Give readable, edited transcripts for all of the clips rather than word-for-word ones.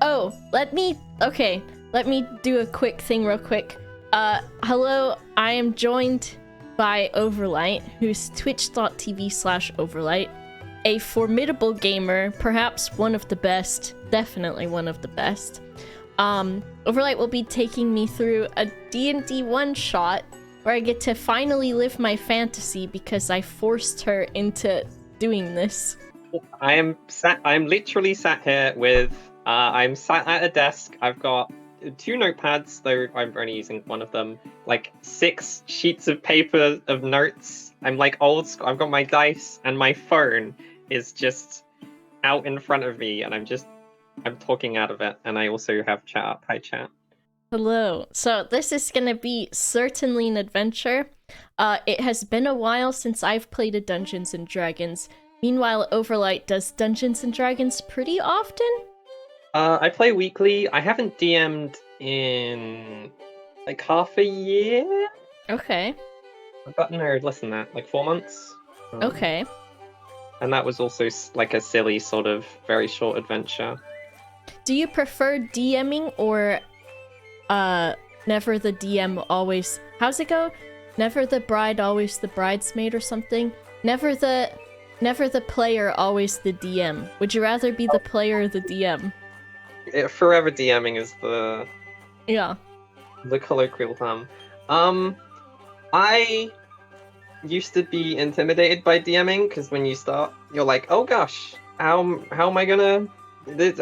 Oh, let me do a quick thing real quick. Hello, I am joined by Overlite, who's twitch.tv/Overlite, a formidable gamer, perhaps one of the best, definitely one of the best. Overlite will be taking me through a D&D One-shot where I get to finally live my fantasy because I forced her into doing this. I'm literally sat here with, I'm sat at a desk. I've got 2 notepads, though I'm only using one of them, like 6 sheets of paper of notes. I'm like old school. I've got my dice, and my phone is just out in front of me, and I'm talking out of it, and I also have chat up. Hi, chat. Hello. So this is gonna be certainly an adventure. It has been a while since I've played a Dungeons and Dragons. Meanwhile, Overlite does Dungeons and Dragons pretty often. I play weekly. I haven't DM'd in like half a year. Okay. But no, less than that, like 4 months. Okay. And that was also like a silly sort of very short adventure. Do you prefer DMing or never the DM, always... How's it go? Never the bride, always the bridesmaid or something? Never the player, always the DM. Would you rather be the player or the DM? Forever DMing is the colloquial term. I used to be intimidated by DMing because when you start, you're like, oh gosh, how am I gonna?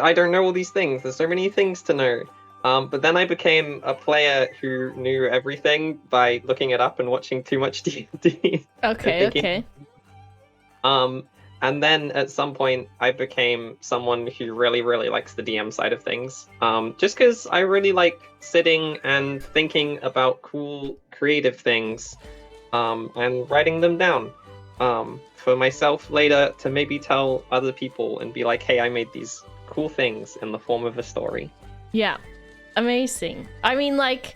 I don't know all these things. There's so many things to know. But then I became a player who knew everything by looking it up and watching too much D&D. Okay. And then at some point I became someone who really, really likes the DM side of things. Just because I really like sitting and thinking about cool, creative things, and writing them down for myself later to maybe tell other people and be like, hey, I made these cool things in the form of a story. Yeah, amazing. I mean, like,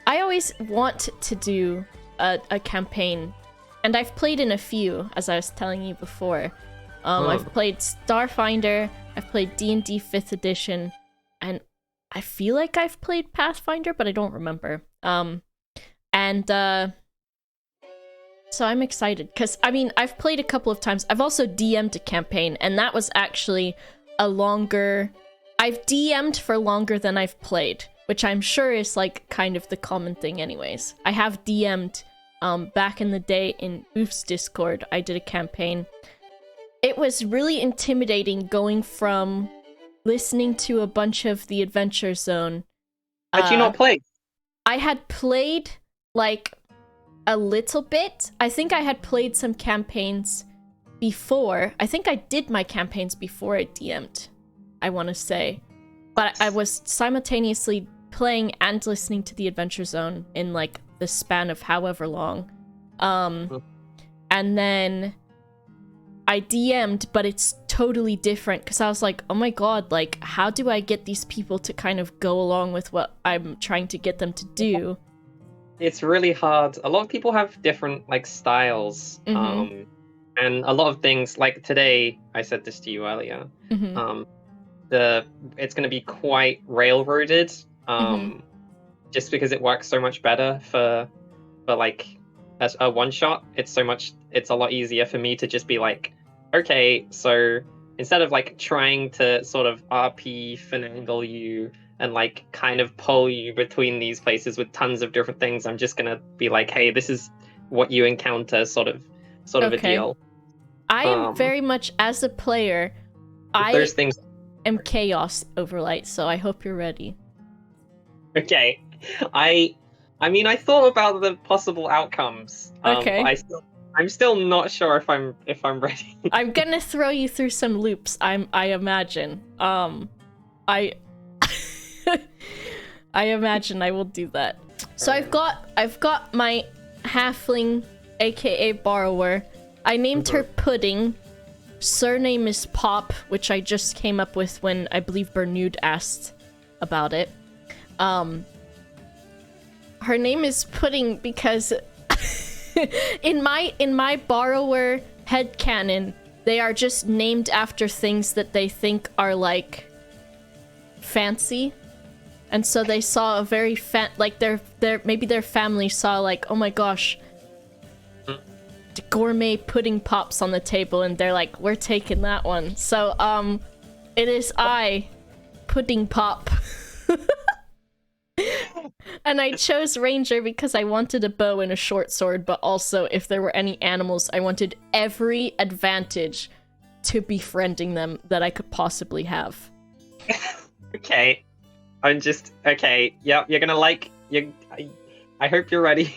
I always want to do a campaign. And I've played in a few, as I was telling you before. I've played Starfinder, I've played D&D 5th edition, and I feel like I've played Pathfinder, but I don't remember. So I'm excited, because, I mean, I've played a couple of times. I've also DM'd a campaign, and that was actually a longer... I've DM'd for longer than I've played, which I'm sure is, like, kind of the common thing anyways. I have DM'd... back in the day in Boof's Discord, I did a campaign. It was really intimidating going from listening to a bunch of the Adventure Zone. Had you not played? I had played, like, a little bit. I think I had played some campaigns before. I think I did my campaigns before I DM'd, I want to say. But I was simultaneously playing and listening to the Adventure Zone in, like, the span of however long. And then I DM'd, but it's totally different because I was like, oh my god, like, how do I get these people to kind of go along with what I'm trying to get them to do? It's really hard. A lot of people have different, like, styles. And a lot of things, like today, I said this to you earlier, it's going to be quite railroaded. Just because it works so much better for like as a one-shot. It's a lot easier for me to just be like, okay, so instead of like trying to sort of RP finagle you and like kind of pull you between these places with tons of different things, I'm just gonna be like, hey, this is what you encounter, sort of a deal. I am very much, as a player, there's things am chaos Overlite, so I hope you're ready. Okay. I mean, I thought about the possible outcomes. Okay. But I'm still not sure if I'm ready. I'm gonna throw you through some loops. I imagine. I imagine I will do that. So I've got my halfling, aka borrower. I named her Pudding. Surname is Pop, which I just came up with when I believe Bernude asked about it. Her name is Pudding because in my borrower headcanon, they are just named after things that they think are like fancy, and so they saw a very like maybe their family saw like, oh my gosh, gourmet pudding pops on the table, and they're like, we're taking that one. So it is I, Pudding Pop. And I chose Ranger because I wanted a bow and a short sword, but also if there were any animals, I wanted every advantage to befriending them that I could possibly have. Okay. Okay, yeah, you're gonna like... I hope you're ready.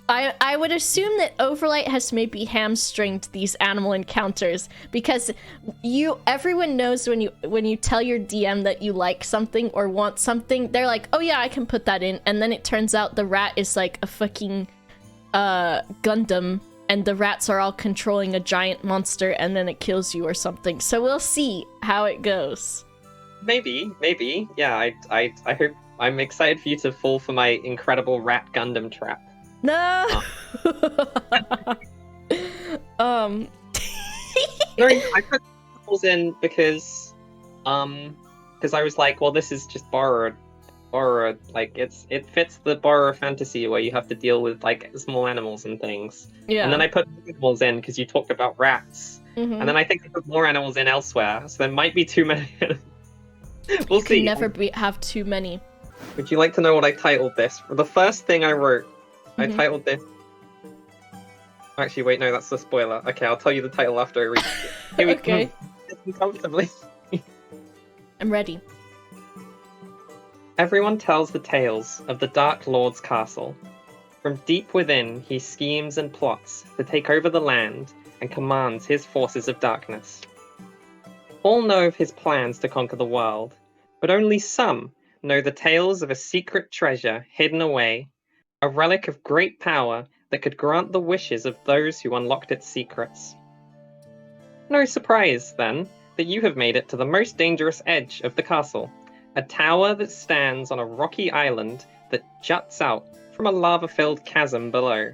I would assume that Overlite has maybe hamstringed these animal encounters, because everyone knows when you tell your DM that you like something or want something, they're like, oh yeah, I can put that in, and then it turns out the rat is like a fucking Gundam, and the rats are all controlling a giant monster, and then it kills you or something. So we'll see how it goes. Maybe. Yeah, I hope... I'm excited for you to fall for my incredible rat Gundam trap. No! No, I put animals in because I was like, well, this is just borrowed. Like, it fits the borrower fantasy where you have to deal with, like, small animals and things. Yeah. And then I put animals in because you talked about rats. Mm-hmm. And then I think I put more animals in elsewhere, so there might be too many. We'll see. You can never have too many. Would you like to know what I titled this? The first thing I wrote, I titled this... Actually, wait, no, that's a spoiler. Okay, I'll tell you the title after I read it. Here we Okay. Go. Comfortably. I'm ready. Everyone tells the tales of the Dark Lord's castle. From deep within, he schemes and plots to take over the land and commands his forces of darkness. All know of his plans to conquer the world, but only some know the tales of a secret treasure hidden away, a relic of great power that could grant the wishes of those who unlocked its secrets. No surprise, then, that you have made it to the most dangerous edge of the castle, a tower that stands on a rocky island that juts out from a lava-filled chasm below.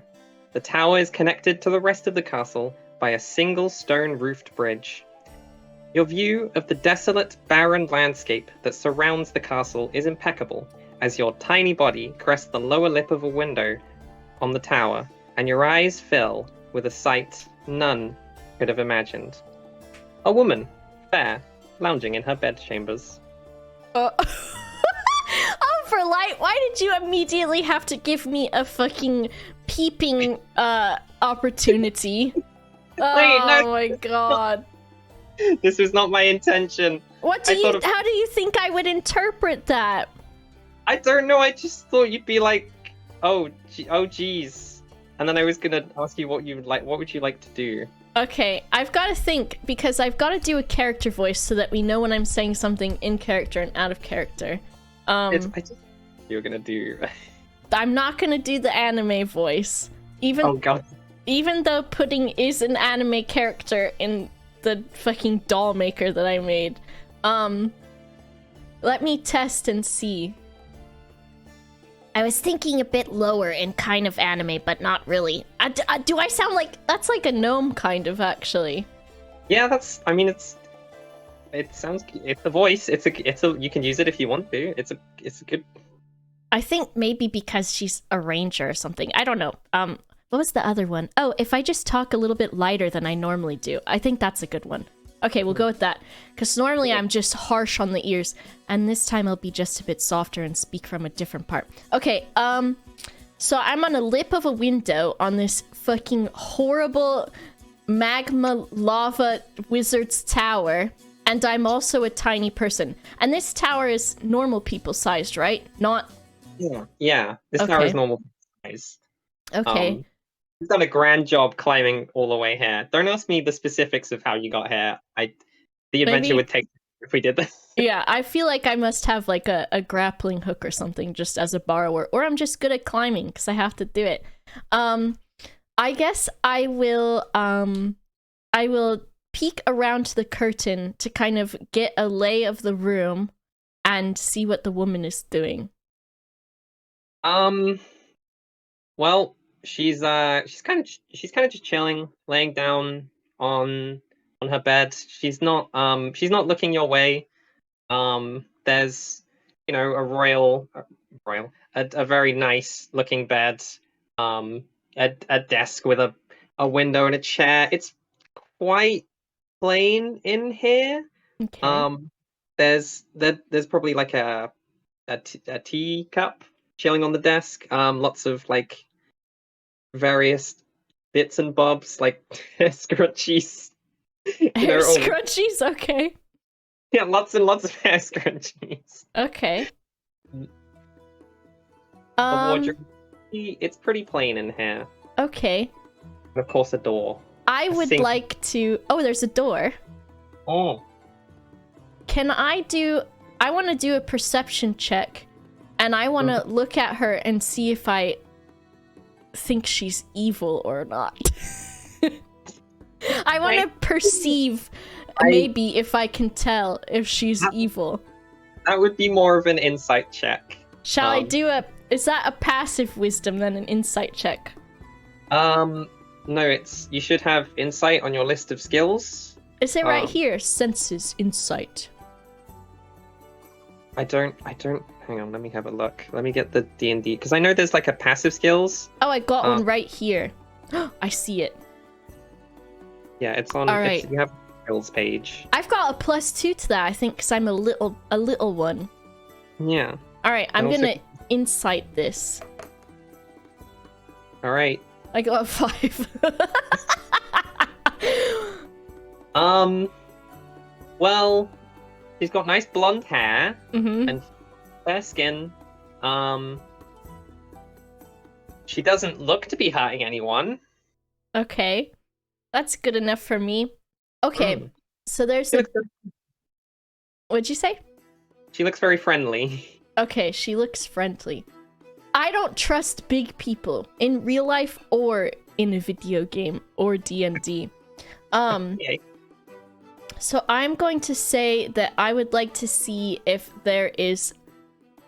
The tower is connected to the rest of the castle by a single stone-roofed bridge. Your view of the desolate, barren landscape that surrounds the castle is impeccable, as your tiny body crests the lower lip of a window on the tower, and your eyes fill with a sight none could have imagined. A woman, fair, lounging in her bedchambers. Overlite, why did you immediately have to give me a fucking peeping opportunity? My god. This was not my intention. How do you think I would interpret that? I don't know, I just thought you'd be like, oh geez. And then I was gonna ask you what would you like to do? Okay, I've got to think, because I've got to do a character voice so that we know when I'm saying something in character and out of character. You're gonna do... I'm not gonna do the anime voice. Oh god. Even though Pudding is an anime character in the fucking doll maker that I made. Let me test and see. I was thinking a bit lower in kind of anime, but not really. Do I sound like... That's like a gnome, kind of, actually. Yeah, it's a voice. You can use it if you want to. It's a good... I think maybe because she's a ranger or something. I don't know. What was the other one? Oh, if I just talk a little bit lighter than I normally do. I think that's a good one. Okay, we'll go with that. Because normally I'm just harsh on the ears. And this time I'll be just a bit softer and speak from a different part. Okay, so I'm on a lip of a window on this fucking horrible magma lava wizard's tower. And I'm also a tiny person. And this tower is normal people sized, right? Not... Yeah. This tower is normal size. Okay. You've done a grand job climbing all the way here. Don't ask me the specifics of how you got here. The adventure would take if we did this. Yeah, I feel like I must have like a grappling hook or something just as a borrower, or I'm just good at climbing because I have to do it. I guess I will peek around the curtain to kind of get a lay of the room and see what the woman is doing. Well, she's kind of just chilling, laying down on her bed. She's not looking your way. There's, a very nice looking bed, a desk with a window and a chair. It's quite plain in here. Okay. There's probably like a tea cup chilling on the desk. Lots of like various bits and bobs, like scrunchies. Hair Oh, scrunchies, okay. yeah, lots and lots of hair scrunchies. Okay. The wardrobe, it's pretty plain in here. Okay. And of course, a door. I would like to... Oh, there's a door. Oh. Can I do... I want to do a perception check, and I want to look at her and see if I think she's evil or not. I want to perceive, maybe, if I can tell if she's evil. That would be more of an insight check. Shall I do a... Is that a passive wisdom than an insight check? No, you should have insight on your list of skills. Is it right here? Senses, insight. I don't, hang on, let me have a look. Let me get the D&D, because I know there's like a passive skills. Oh, I got one right here. I see it. Yeah, it's on, you have a skills page. I've got a +2 to that, I think, because I'm a little one. Yeah. Alright, I'm gonna insight this. Alright. I got a 5. Well, she's got nice blonde hair and fair skin. She doesn't look to be hurting anyone. Okay. That's good enough for me. Okay, so there's a... What'd you say? She looks very friendly. Okay, she looks friendly. I don't trust big people in real life or in a video game or D&D. Okay. So I'm going to say that I would like to see if there is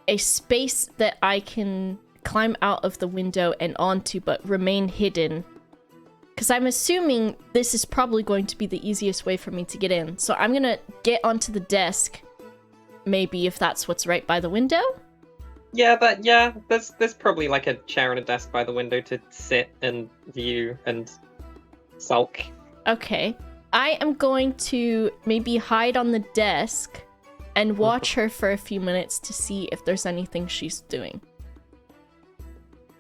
a space that I can climb out of the window and onto but remain hidden. Because I'm assuming this is probably going to be the easiest way for me to get in. So I'm gonna get onto the desk, maybe, if that's what's right by the window? Yeah, there's probably like a chair and a desk by the window to sit and view and sulk. Okay. I am going to maybe hide on the desk and watch her for a few minutes to see if there's anything she's doing.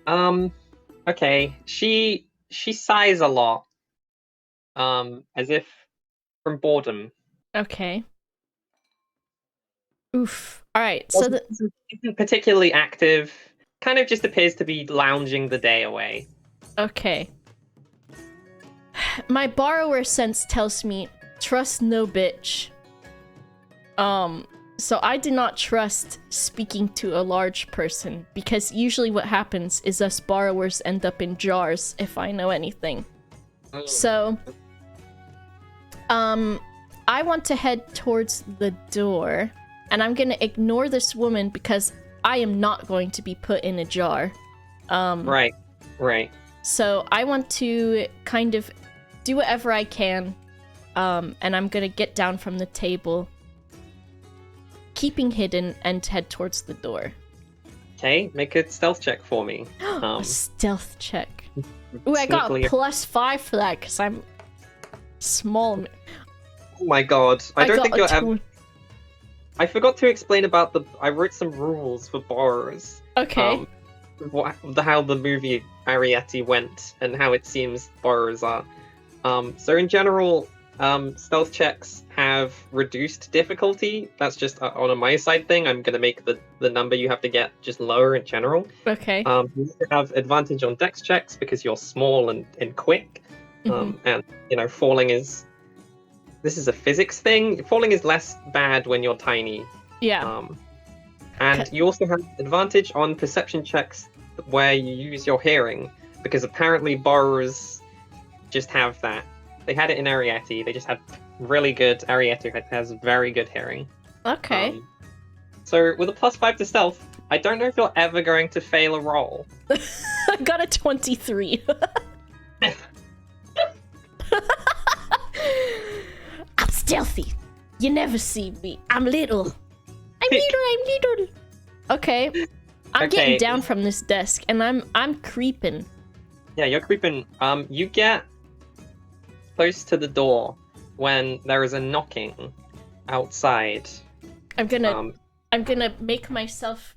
Okay. She sighs a lot. As if from boredom. Okay. Oof. Alright, so isn't particularly active. Kind of just appears to be lounging the day away. Okay. My borrower sense tells me, trust no bitch. So I do not trust speaking to a large person, because usually what happens is us borrowers end up in jars, if I know anything. So, I want to head towards the door, and I'm gonna ignore this woman because I am not going to be put in a jar. Right. So I want to kind of do whatever I can, and I'm gonna get down from the table, keeping hidden, and head towards the door. Okay, make a stealth check for me. A stealth check. Ooh, I got a +5 for that because I'm small. Oh my god, I don't think you're ever... I forgot to explain about I wrote some rules for borrowers. Okay. How the movie Arrietty went and how it seems borrowers are. So in general, stealth checks have reduced difficulty. That's just on a my side thing. I'm going to make the number you have to get just lower in general. Okay. You have advantage on dex checks because you're small and quick. And, falling is... This is a physics thing. Falling is less bad when you're tiny. Yeah. And you also have advantage on perception checks where you use your hearing, because apparently borrowers just have that. They had it in Arrietty. They just had really good... Arrietty has very good hearing. Okay. So with a +5 to stealth, I don't know if you're ever going to fail a roll. I got a 23. I'm stealthy. You never see me. I'm little. little. Okay. I'm getting Okay. down from this desk, and I'm creeping. Yeah, you're creeping. You get close to the door when there is a knocking outside. I'm gonna make myself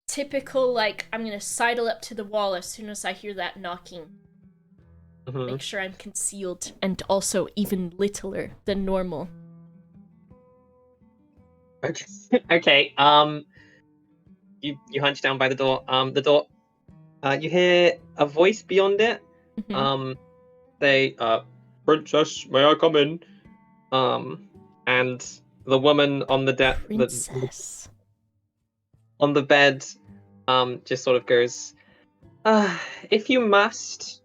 typical, like, I'm gonna sidle up to the wall as soon as I hear that knocking. Make sure I'm concealed, and also even littler than normal. Okay. Okay. You hunch down by the door. The door. You hear a voice beyond it. They Princess, may I come in? And the woman on the Princess. On the bed, just sort of goes, if you must.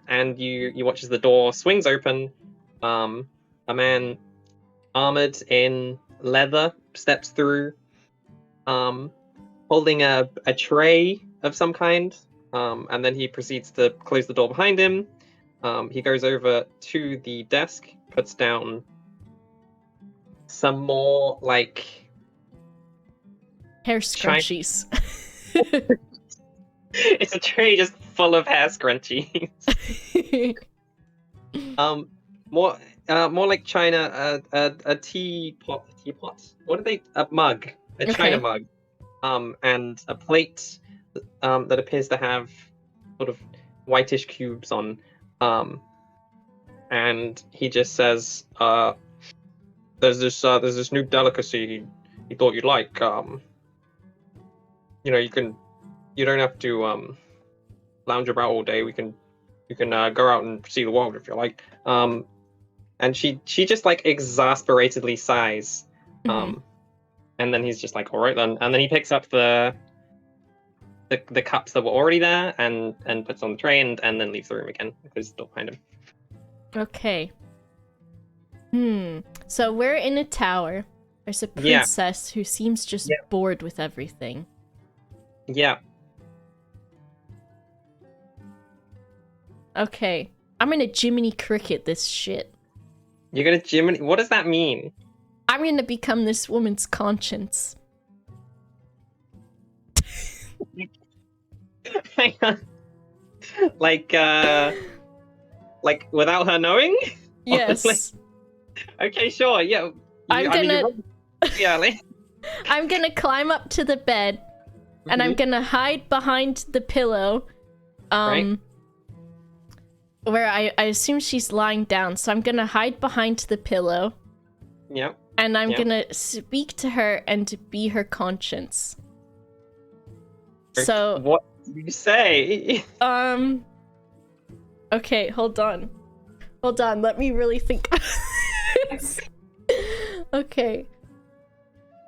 And you watch as the door swings open. A man armored in leather steps through, holding a tray of some kind. And then he proceeds to close the door behind him. He goes over to the desk, puts down some more, like, hair scrunchies. It's a tray just full of hair scrunchies. More like china, a teapot. What are they? A mug, a china mug, and a plate, that appears to have sort of whitish cubes on, and he just says, there's this new delicacy he thought you'd like. You don't have to lounge about all day. You can go out and see the world if you like. And she just, like, exasperatedly sighs. And then he's just like, all right then. And then he picks up the cups that were already there and puts on the tray and then leaves the room again with his door behind him. Okay. So we're in a tower. There's a princess who seems just bored with everything. Yeah. Okay. I'm gonna Jiminy Cricket this shit. You're gonna Jiminy? What does that mean? I'm gonna become this woman's conscience. Hang on. Like without her knowing? Yes. Okay, sure. Yeah. I'm gonna climb up to the bed, and I'm gonna hide behind the pillow. Right. Where I assume she's lying down, so I'm gonna hide behind the pillow. Yep. And I'm gonna speak to her and be her conscience. So what do you say? Okay, hold on, let me really think. Okay.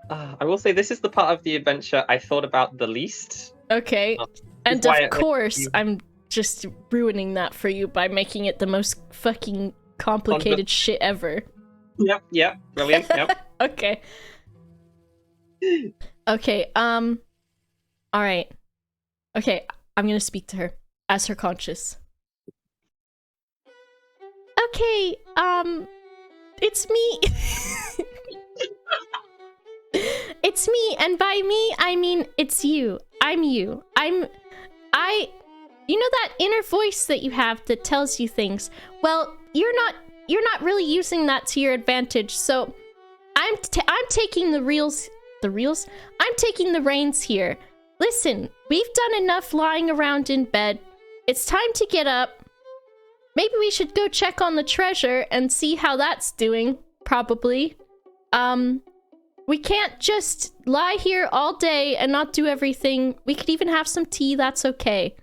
I will say this is the part of the adventure I thought about the least. Okay. And of course, I'm just ruining that for you by making it the most fucking complicated shit ever. Yep, brilliant, yep. Okay. Okay, alright. Okay, I'm gonna speak to her as her conscious. Okay, it's me. It's me, and by me, I mean it's you. I'm you. You know that inner voice that you have that tells you things? Well, you're not really using that to your advantage, so I'm taking the reins here. Listen, we've done enough lying around in bed. It's time to get up. Maybe we should go check on the treasure and see how that's doing, probably. We can't just lie here all day and not do everything. We could even have some tea, that's okay.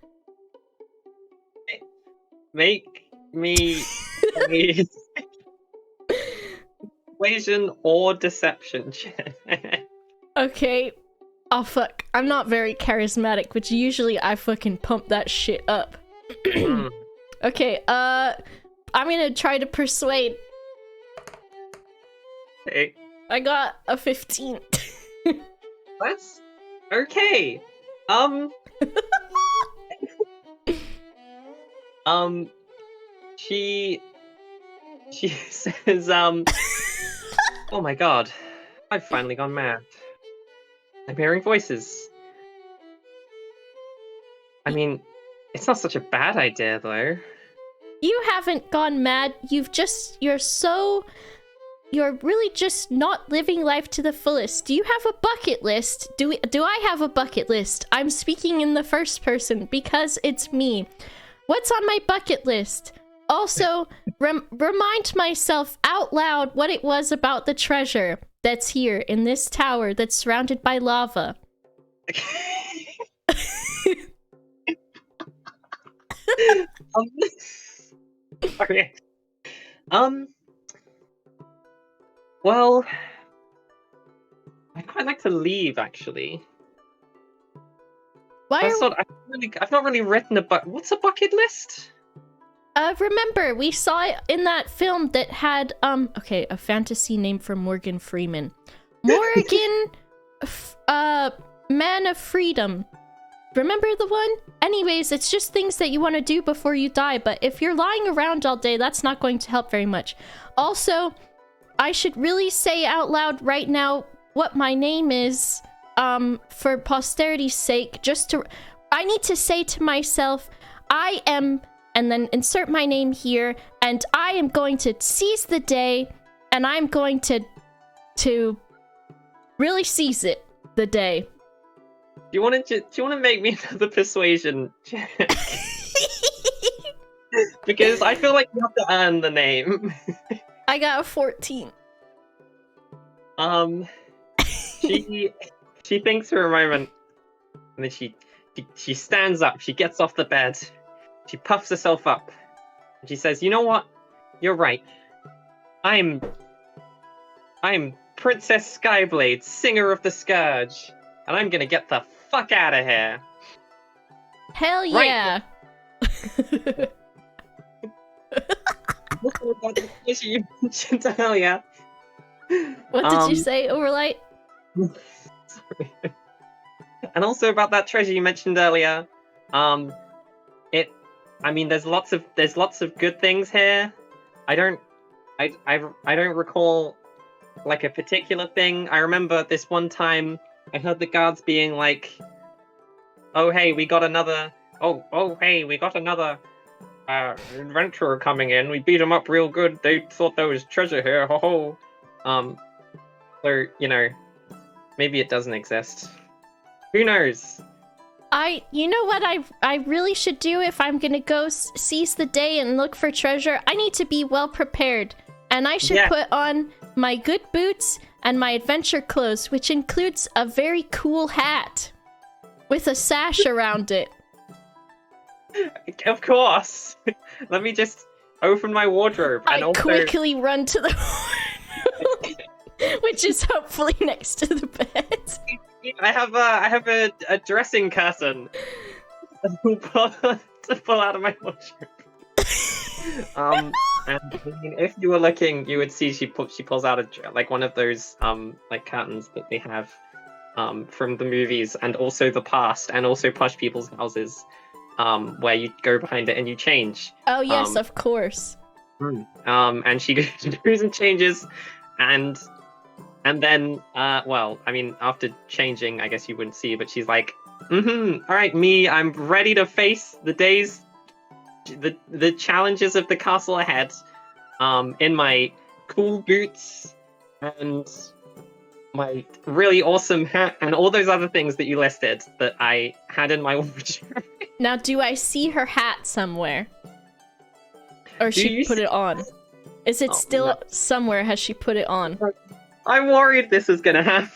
Make me persuasion or deception check. Okay. Oh fuck. I'm not very charismatic, which usually I fucking pump that shit up. Okay, I'm gonna try to persuade. Okay. I got a 15. That's okay. She says, oh my god. I've finally gone mad. I'm hearing voices. I mean, it's not such a bad idea, though. You haven't gone mad. You're really just not living life to the fullest. Do you have a bucket list? Do I have a bucket list? I'm speaking in the first person because it's me. What's on my bucket list? Also, remind myself out loud what it was about the treasure that's here in this tower that's surrounded by lava. Okay. Well, I'd quite like to leave, actually. I've not really written what's a bucket list? Remember, we saw it in that film that had, okay, a fantasy name for Morgan Freeman. Morgan, Man of Freedom. Remember the one? Anyways, it's just things that you want to do before you die, but if you're lying around all day, that's not going to help very much. Also, I should really say out loud right now what my name is, for posterity's sake, I need to say to myself, I am, and then insert my name here, and I am going to seize the day, and I'm going to really seize the day. Do you want to make me another persuasion check? Because I feel like you have to earn the name. I got a 14. She thinks for a moment, and then she stands up. She gets off the bed. She puffs herself up, and she says, "You know what? You're right. I'm Princess Skyblade, singer of the Scourge, and I'm gonna get the fuck out of here." Hell yeah! Right. You mentioned earlier. What did you say, Overlite? Sorry. And also about that treasure you mentioned earlier. I mean, there's lots of good things here. I don't recall like a particular thing. I remember this one time I heard the guards being like, "Oh hey, we got another. Oh hey, we got another adventurer coming in. We beat him up real good. They thought there was treasure here. Ho ho." So you know, maybe it doesn't exist. Who knows? You know what I really should do if I'm gonna go seize the day and look for treasure? I need to be well prepared. And I should put on my good boots and my adventure clothes, which includes a very cool hat with a sash around it. Of course. Let me just open my wardrobe. I quickly run to the wardrobe, which is hopefully next to the bed. I have a dressing curtain to pull out of my wardrobe. And if you were looking, you would see she pulls out like one of those like curtains that they have from the movies and also the past and also posh people's houses, where you go behind it and you change. Oh yes, of course. And she goes and changes, and then well, I mean, after changing, I guess you wouldn't see, but she's like, all right, I'm ready to face the challenges of the castle ahead, in my cool boots and my really awesome hat and all those other things that you listed that I had in my wardrobe. Now, do I see her hat somewhere? Or she put it on? Is it still somewhere? Has she put it on? I'm worried this is gonna happen.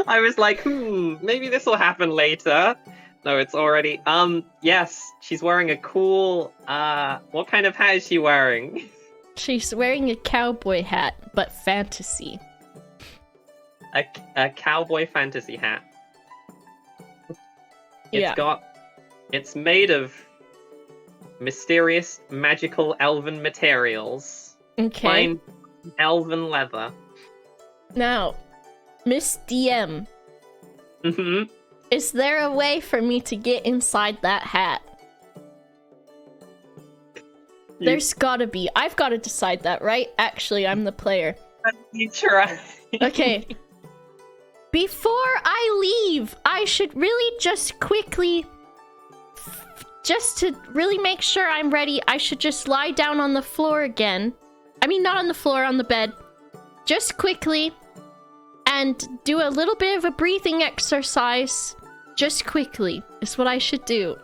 I was like, maybe this will happen later. No, it's already. Yes, she's wearing a cool. What kind of hat is she wearing? She's wearing a cowboy hat, but fantasy. A cowboy fantasy hat. It's made of mysterious, magical, elven materials. Okay. Fine elven leather. Now, Miss DM. Is there a way for me to get inside that hat? There's gotta be. I've gotta decide that, right? Actually, I'm the player. You try. Okay. Before I leave, I should really just quickly... Just to really make sure I'm ready, I should just lie down on the floor again. I mean, not on the floor, on the bed. Just quickly. And do a little bit of a breathing exercise. Just quickly is what I should do.